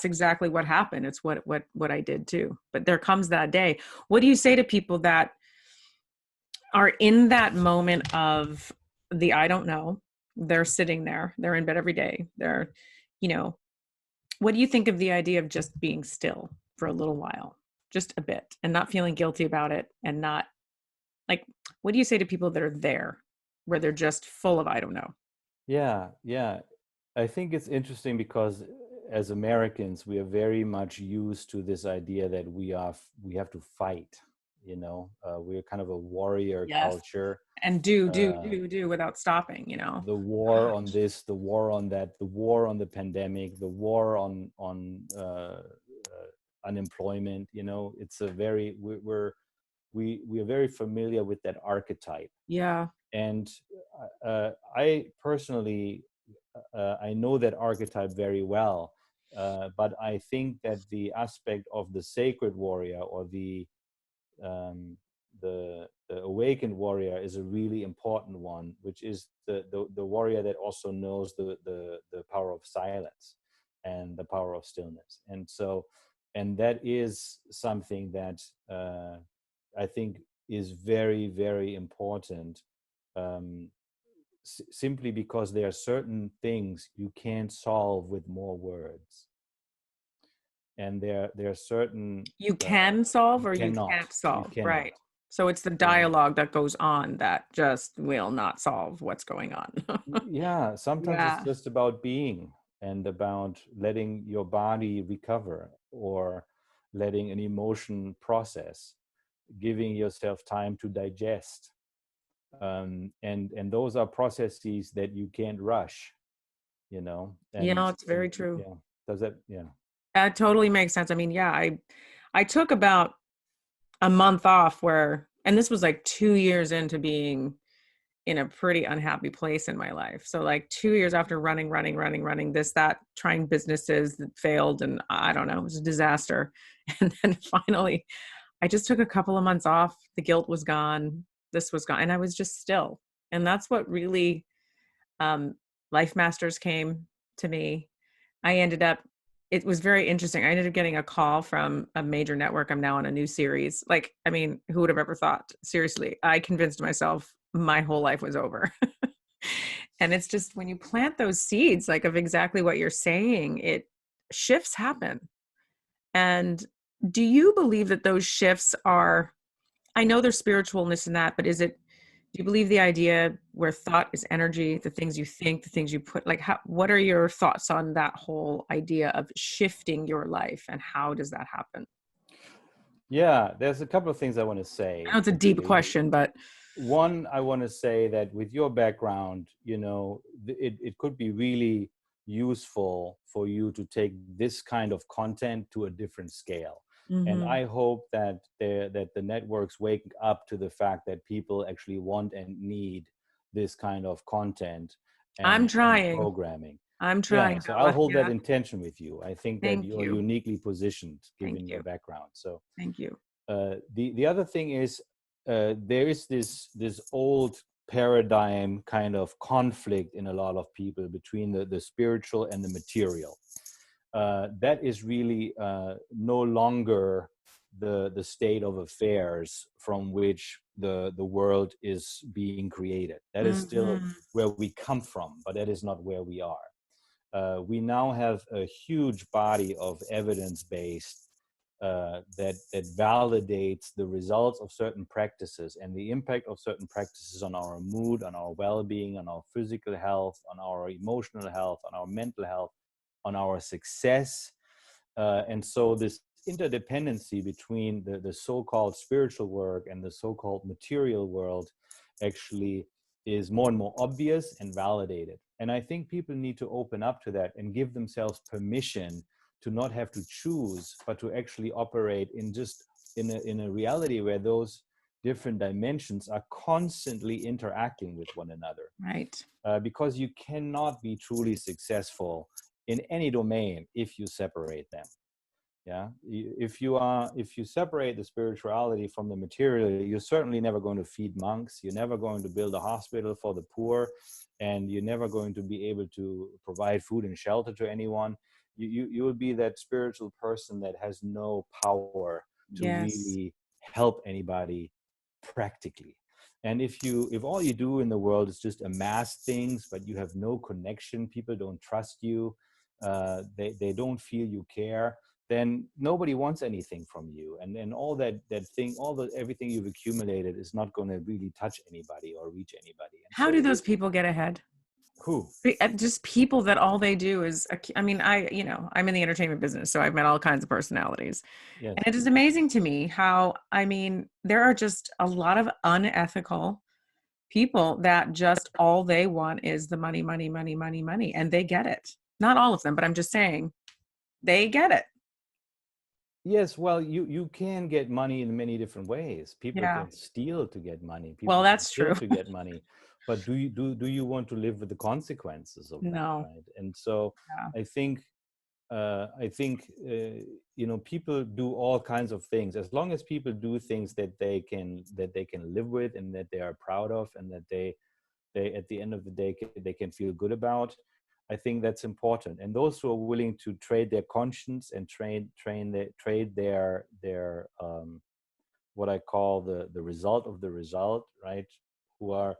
exactly what happened. It's what I did too. But there comes that day. What do you say to people that are in that moment of the I don't know? They're sitting there, they're in bed every day. They're, what do you think of the idea of just being still for a little while, just a bit, and not feeling guilty about it, and not, like, what do you say to people that are there, where they're just full of I don't know?
Yeah. I think it's interesting because as Americans, we are very much used to this idea that we have to fight. We're kind of a warrior culture.
And do without stopping.
The war on this, the war on that, the war on the pandemic, the war on unemployment. It's a very we are very familiar with that archetype.
Yeah.
And I personally, I know that archetype very well, but I think that the aspect of the sacred warrior, or the awakened warrior, is a really important one, which is the warrior that also knows the power of silence and the power of stillness. And that is something that I think is very, very important, simply because there are certain things you can't solve with more words. And there are certain...
You can solve, or you can't solve, right? So it's the dialogue that goes on that just will not solve what's going on.
Yeah, sometimes it's just about being, and about letting your body recover, or letting an emotion process, giving yourself time to digest. And those are processes that you can't rush, And,
it's very true.
Yeah. Does that? Yeah.
That totally makes sense. I mean, I took about a month off and this was like 2 years into being in a pretty unhappy place in my life. So like 2 years after running, this, that, trying businesses that failed, and I don't know, it was a disaster. And then finally I just took a couple of months off. The guilt was gone. This was gone. And I was just still. And that's what really, Life Masters came to me. It was very interesting. I ended up getting a call from a major network. I'm now on a new series. Like, I mean, who would have ever thought? Seriously, I convinced myself my whole life was over. And it's just when you plant those seeds, like of exactly what you're saying, shifts happen. And do you believe that those shifts are, I know there's spiritualness in that, but do you believe the idea where thought is energy, the things you think, the things you put, like what are your thoughts on that whole idea of shifting your life and how does that happen?
Yeah, there's a couple of things I want to say.
I know it's a deep
Actually,
question, but
one, I want to say that with your background, it could be really useful for you to take this kind of content to a different scale. And
mhm.
I hope that the networks wake up to the fact that people actually want and need this kind of content
I'm
and
trying.
programming.
I'm
Yeah,
trying,
so I'll
Noah.
hold that
Yeah.
intention with you. I think that
Thank
you're
you.
uniquely positioned
Thank
given your
you.
background. So
Thank you.
the other thing is there is this old paradigm kind of conflict in a lot of people between the spiritual and the material. That is really no longer the state of affairs from which the world is being created. That is still
Mhm.
where we come from, but that is not where we are. We now have a huge body of evidence-based that validates the results of certain practices and the impact of certain practices on our mood, on our well-being, on our physical health, on our emotional health, on our mental health, on our success. And so this interdependency between the so-called spiritual work and the so-called material world actually is more and more obvious and validated. And I think people need to open up to that and give themselves permission to not have to choose, but to actually operate in a reality where those different dimensions are constantly interacting with one another.
Right.
Because you cannot be truly successful in any domain if you separate them. Yeah, if you separate the spirituality from the material, you're certainly never going to feed monks, you're never going to build a hospital for the poor, and you're never going to be able to provide food and shelter to anyone. You will be that spiritual person that has no power to
Yes.
really help anybody practically. And if all you do in the world is just amass things, but you have no connection, people don't trust you, they don't feel you care, then nobody wants anything from you. And then all that thing, everything you've accumulated is not going to really touch anybody or reach anybody. And
How
so
do those people get ahead?
who?
Just people that all they do is, I mean, I'm in the entertainment business, so I've met all kinds of personalities.
Yes.
And it is amazing to me how, I mean, there are just a lot of unethical people that just all they want is the money, money, money, money, money. And they get it. Not all of them, but I'm just saying they get it.
Yes, well, you can get money in many different ways. People
Yeah.
can steal to get money.
Well,
People can
that's
kill
true.
to get money. But do you want to live with the consequences of that,
No.
right? And so
Yeah.
I think people do all kinds of things as long as people do things that they can live with and that they are proud of and that they at the end of the day they can feel good about. I think that's important. And those who are willing to trade their conscience and trade their what I call the result of the result, right? Who are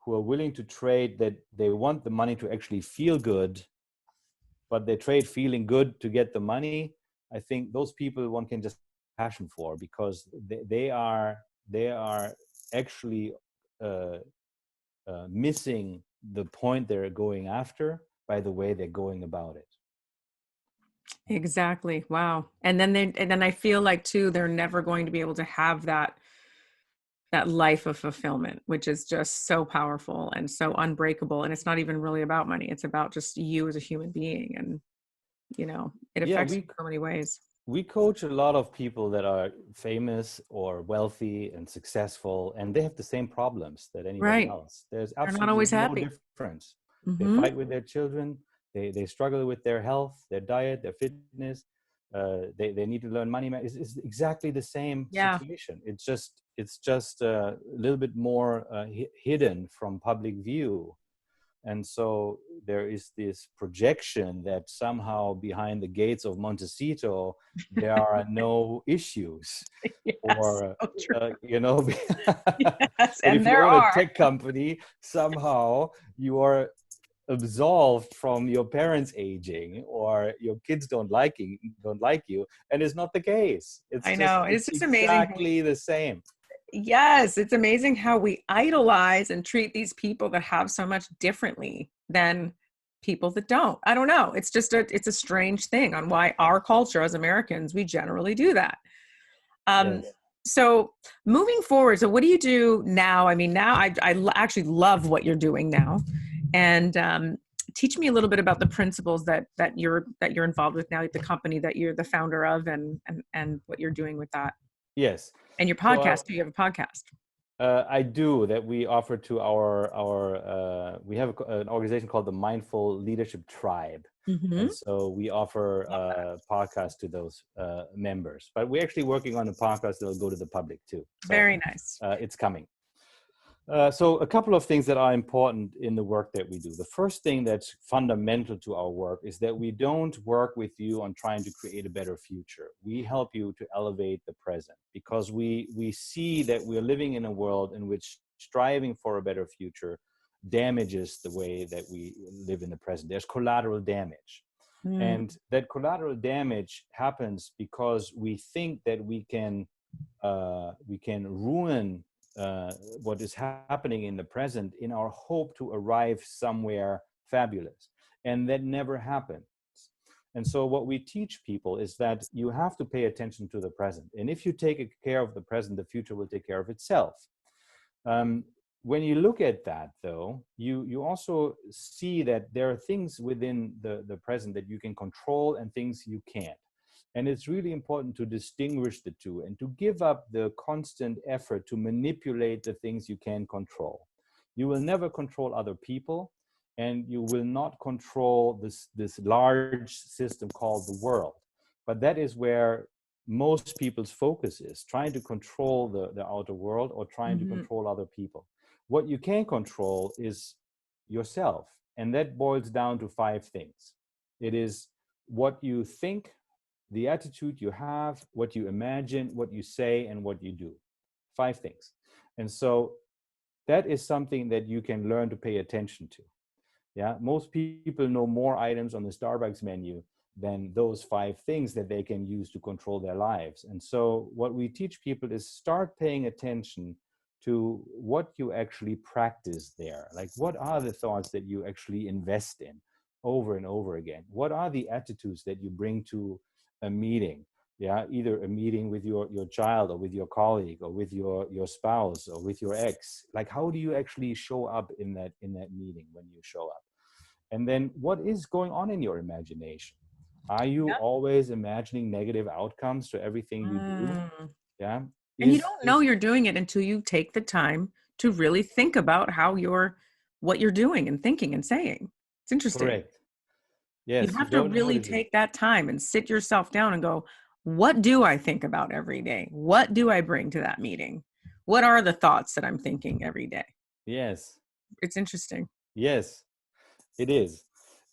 willing to trade that they want the money to actually feel good, but they trade feeling good to get the money. I think those people one can just passion for, because they are actually missing the point they're going after by the way they're going about it.
Exactly. Wow. And then I feel like too, they're never going to be able to have that life of fulfillment, which is just so powerful and so unbreakable. And it's not even really about money. It's about just you as a human being. And, it
Yeah,
affects you in so many ways.
we coach a lot of people that are famous or wealthy and successful, and they have the same problems that anybody
Right.
else. There's
They're not
absolutely
always
no
happy.
difference. They
Mm-hmm.
fight with their children, they struggle with their health, their diet, their fitness, they need to learn money. It's exactly the same
Yeah.
situation. It's just a little bit more hidden from public view. And so there is this projection that somehow behind the gates of Montecito, there are no issues.
Yes,
Or,
so true.
you know,
Yes,
that
and
if you
there
own a
are.
tech company, somehow you are absolved from your parents aging, or your kids don't like you. And it's not the case.
I know. It's
It's
just amazing.
exactly the same.
Yes, it's amazing how we idolize and treat these people that have so much differently than people that don't. I don't know. It's a strange thing on why our culture as Americans, we generally do that. Um,
Yes.
so moving forward, so what do you do now? I mean, now actually love what you're doing now, and teach me a little bit about the principles that you're involved with now, the company that you're the founder of, and what you're doing with that,
Yes.
and your
So
podcast. Do you have a podcast?
I do, that we offer to our we have an organization called the Mindful Leadership Tribe.
Mm-hmm.
And so we offer podcasts to those members. But we're actually working on a podcast that will go to the public too. So
Very nice.
it's coming. So a couple of things that are important in the work that we do. The first thing that's fundamental to our work is that we don't work with you on trying to create a better future. We help you to elevate the present, because we see that we're living in a world in which striving for a better future damages the way that we live in the present. There's collateral damage. And that collateral damage happens because we think that we can ruin what is happening in the present in our hope to arrive somewhere fabulous. And that never happens. And so what we teach people is that you have to pay attention to the present. And if you take care of the present, the future will take care of itself. When you look at that, though, you also see that there are things within the present that you can control and things you can't. And it's really important to distinguish the two and to give up the constant effort to manipulate the things you can control. You will never control other people, and you will not control this large system called the world. But that is where most people's focus is, trying to control the outer world or trying to control other people. What you can control is yourself. And that boils down to 5 things. It is what you think, the attitude you have, what you imagine, what you say, and what you do. 5 things. And so that is something that you can learn to pay attention to. Yeah, most people know more items on the Starbucks menu than those 5 things that they can use to control their lives. And so what we teach people is start paying attention to what you actually practice there. Like, what are the thoughts that you actually invest in over and over again? What are the attitudes that you bring to a meeting? Yeah, either a meeting with your child or with your colleague or with your spouse or with your ex. Like, how do you actually show up in that meeting when you show up? And then what is going on in your imagination? Are you always imagining negative outcomes to everything you do? Yeah.
And you don't know you're doing it until you take the time to really think about what you're doing and thinking and saying. It's interesting.
Correct. Yes.
You have to really take that time and sit yourself down and go, what do I think about every day? What do I bring to that meeting? What are the thoughts that I'm thinking every day?
Yes.
It's interesting.
Yes, it is.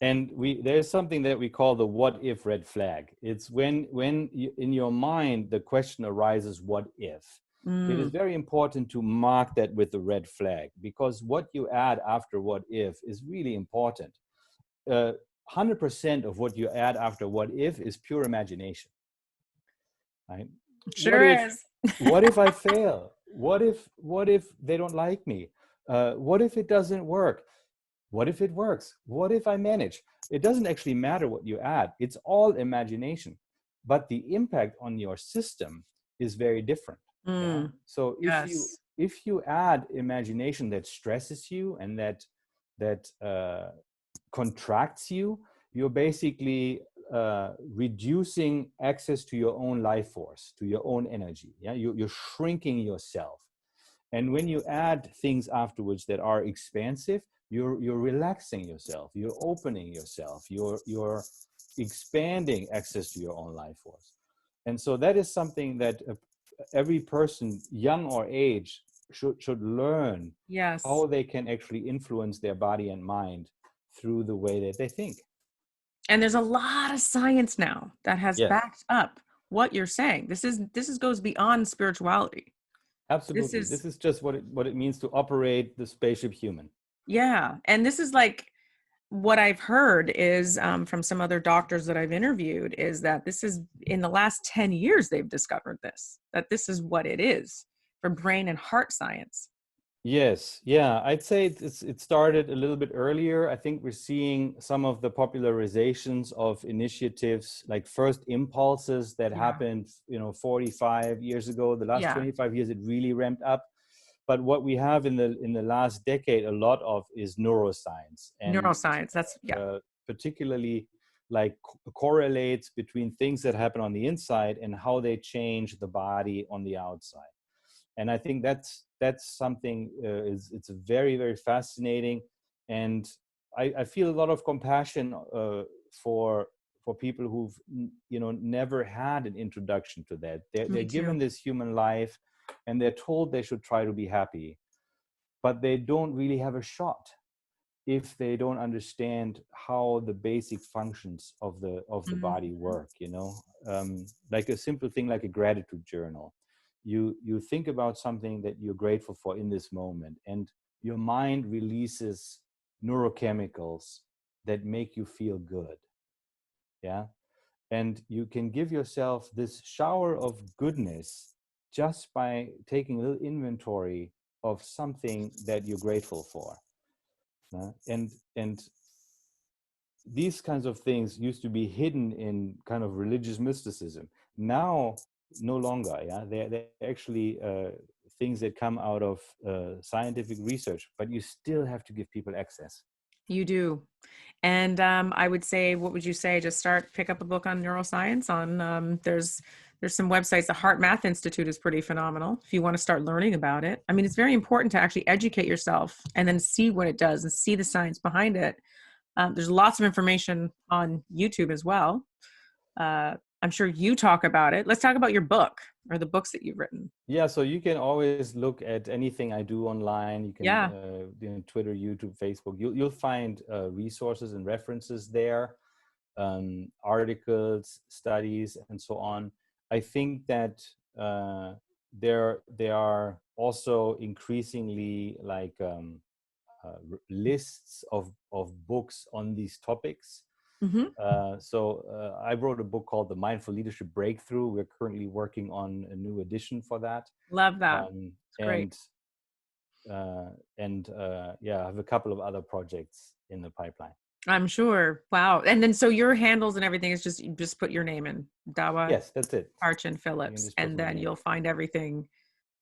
And there's something that we call the what if red flag. It's when you, in your mind, the question arises, what if? It is very important to mark that with the red flag, because what you add after what if is really important. 100% of what you add after what if is pure imagination. Right?
Sure is.
What if I fail? What if they don't like me? What if it doesn't work? What if it works? What if I manage? It doesn't actually matter what you add. It's all imagination. But the impact on your system is very different. Yeah? So if you add imagination that stresses you and that contracts you, you're basically reducing access to your own life force, to your own energy. Yeah, you're shrinking yourself. And when you add things afterwards that are expansive, you're relaxing yourself, you're opening yourself, you're expanding access to your own life force. And so that is something that every person, young or age, should learn
Yes.
how they can actually influence their body and mind through the way that they think.
And there's a lot of science now that has
Yes.
backed up what you're saying. This goes beyond spirituality.
Absolutely. This is just what it means to operate the spaceship human.
Yeah. And this is like what I've heard is from some other doctors that I've interviewed is that this is in the last 10 years, they've discovered that this is what it is for brain and heart science.
Yes. Yeah. I'd say it started a little bit earlier. I think we're seeing some of the popularizations of initiatives, like first impulses that happened, 45 years ago. The last 25 years, it really ramped up. But what we have in the last decade, a lot of is neuroscience. And
neuroscience. That's
particularly like correlates between things that happen on the inside and how they change the body on the outside. And I think that's something it's very, very fascinating. And I feel a lot of compassion for people who've never had an introduction to that. They're given this human life, and they're told they should try to be happy, but they don't really have a shot if they don't understand how the basic functions of the body work. Like a simple thing like a gratitude journal. You think about something that you're grateful for in this moment, and your mind releases neurochemicals that make you feel good. Yeah. And you can give yourself this shower of goodness just by taking a little inventory of something that you're grateful for. And these kinds of things used to be hidden in kind of religious mysticism. Now, no longer. Yeah, they're actually things that come out of scientific research, but you still have to give people access.
You do. And I would say, what would you say? Just pick up a book on neuroscience. There's some websites. The Heart Math Institute is pretty phenomenal if you want to start learning about it. I mean, it's very important to actually educate yourself and then see what it does and see the science behind it. There's lots of information on YouTube as well. I'm sure you talk about it. Let's talk about your book or the books that you've written.
Yeah, so you can always look at anything I do online. You can Twitter, YouTube, Facebook. You'll find resources and references there, articles, studies, and so on. I think that there are also increasingly like lists of books on these topics. So I wrote a book called The Mindful Leadership Breakthrough. We're currently working on a new edition for that.
Love that. Great.
And I have a couple of other projects in the pipeline.
I'm sure. Wow. And then so your handles and everything is just put your name in, Dawa.
Yes, that's it.
Tarchin Phillips, and then you'll find everything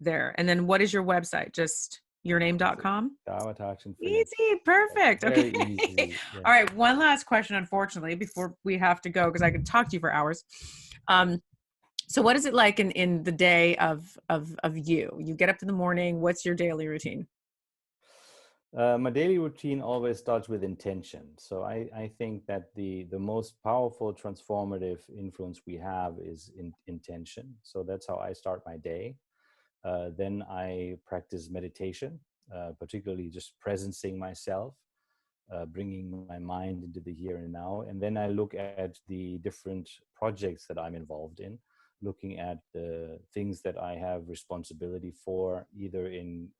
there. And then what is your website? Just yourname.com?
Dawa Tarchin Phillips.
Easy. Perfect. Okay.
Easy. Yeah.
All right. One last question, unfortunately, before we have to go, because I could talk to you for hours. So what is it like in the day of you? You get up in the morning. What's your daily routine?
My daily routine always starts with intention. So I think that the most powerful transformative influence we have is intention. So that's how I start my day. Then I practice meditation, particularly just presencing myself, bringing my mind into the here and now. And then I look at the different projects that I'm involved in, looking at the things that I have responsibility for, either in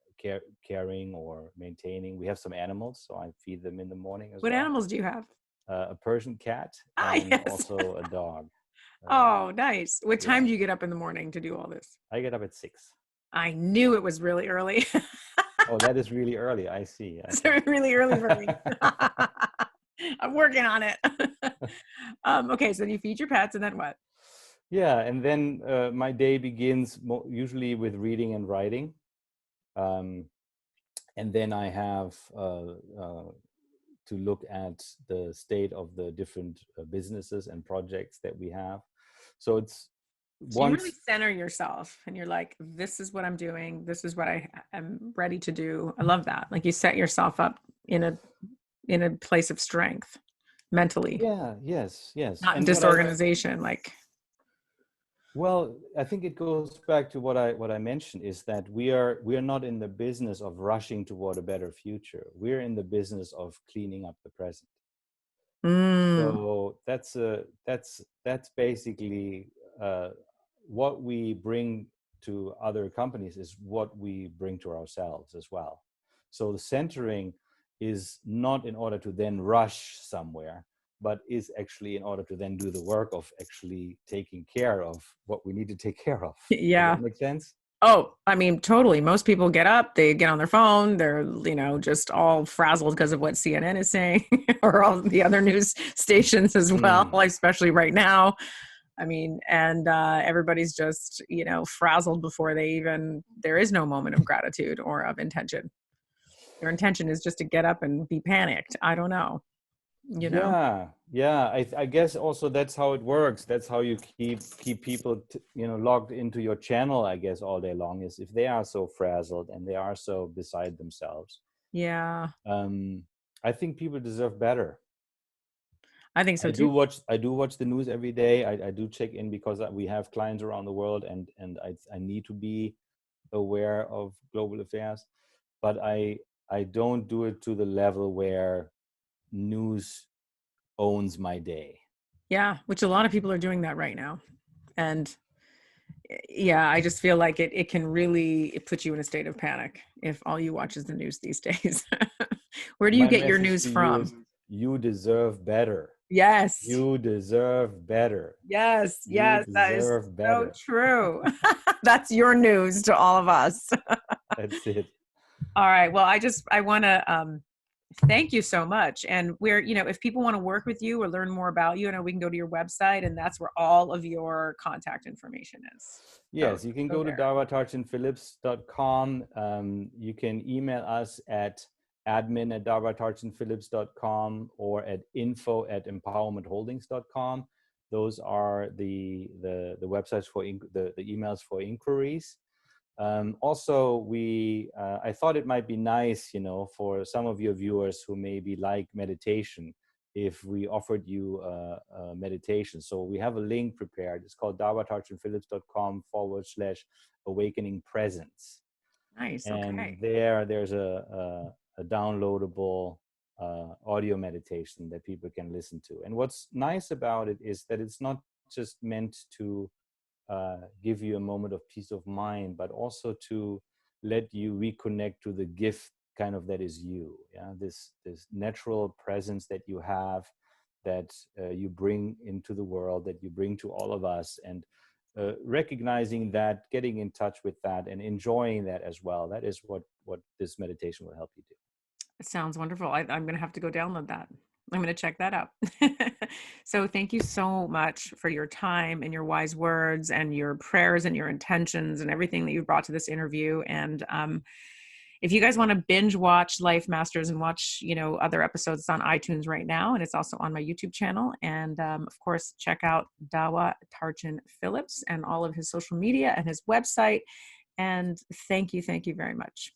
caring or maintaining. We have some animals, so I feed them in the morning as well.
What animals do you have?
A Persian cat and also a dog.
Oh, nice. What time do you get up in the morning to do all this?
I get up at 6.
I knew it was really early.
Oh, that is really early. I see.
It's really early for me. I'm working on it. Okay, so you feed your pets, and then what?
Yeah, and then my day begins usually with reading and writing. And then I have to look at the state of the different businesses and projects that we have. So it's
you really center yourself, and you're like, this is what I'm doing. This is what I am ready to do. I love that. Like you set yourself up in a place of strength mentally,
Yes.
not
And
disorganization.
well, I think it goes back to what I mentioned, is that we are not in the business of rushing toward a better future. We're in the business of cleaning up the present. So that's basically what we bring to other companies is what we bring to ourselves as well. So the centering is not in order to then rush somewhere, but is actually in order to then do the work of actually taking care of what we need to take care of.
Yeah.
Does that make sense?
Oh, I mean, totally. Most people get up, they get on their phone, they're, just all frazzled because of what CNN is saying or all the other news stations as well, especially right now. I mean, and everybody's just, frazzled before there is no moment of gratitude or of intention. Their intention is just to get up and be panicked. I don't know.
Yeah. I guess also that's how it works. That's how you keep people logged into your channel, I guess, all day long, is if they are so frazzled and they are so beside themselves.
Yeah.
I think people deserve better.
I think so too.
I do watch the news every day. I do check in because we have clients around the world, and I need to be aware of global affairs, but I don't do it to the level where news owns my day.
Yeah, which a lot of people are doing that right now. And yeah, I just feel like it can really put you in a state of panic if all you watch is the news these days. Where do you get your news from?
You deserve better.
Yes.
You deserve better.
Yes, that is
better.
So true. That's your news to all of us.
That's it.
All right. Well, I want to thank you so much. And if people want to work with you or learn more about you, I know we can go to your website, and that's where all of your contact information is.
Yes, you can go to dawatarchinphillips.com. You can email us at admin@dawatarchinphillips.com or at info@empowermentholdings.com. Those are the websites for the emails for inquiries. Also, I thought it might be nice, for some of your viewers who maybe like meditation, if we offered you a meditation. So we have a link prepared. It's called dawatarchinphillips.com/awakening presence.
Nice.
And
okay.
there's a downloadable audio meditation that people can listen to. And what's nice about it is that it's not just meant to give you a moment of peace of mind, but also to let you reconnect to the gift kind of that is you. Yeah, this natural presence that you have, that you bring into the world, that you bring to all of us, and recognizing that, getting in touch with that, and enjoying that as well. That is what this meditation will help you do.
It sounds wonderful. I'm going to have to go download that. I'm going to check that out. So thank you so much for your time and your wise words and your prayers and your intentions and everything that you brought to this interview. And if you guys want to binge watch Life Masters and watch, other episodes, it's on iTunes right now. And it's also on my YouTube channel. And of course, check out Dawa Tarchin Phillips and all of his social media and his website. And thank you very much.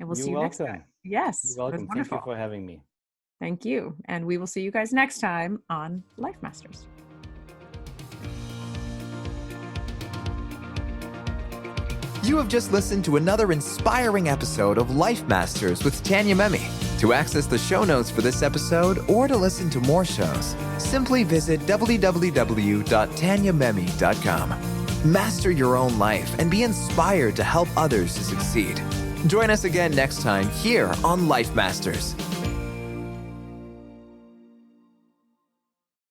And we'll see you next time. Yes.
You're welcome. Thank you for having me.
Thank you. And we will see you guys next time on Life Masters.
You have just listened to another inspiring episode of Life Masters with Tanya Memme. To access the show notes for this episode or to listen to more shows, simply visit www.tanyamemme.com. Master your own life and be inspired to help others to succeed. Join us again next time here on Life Masters.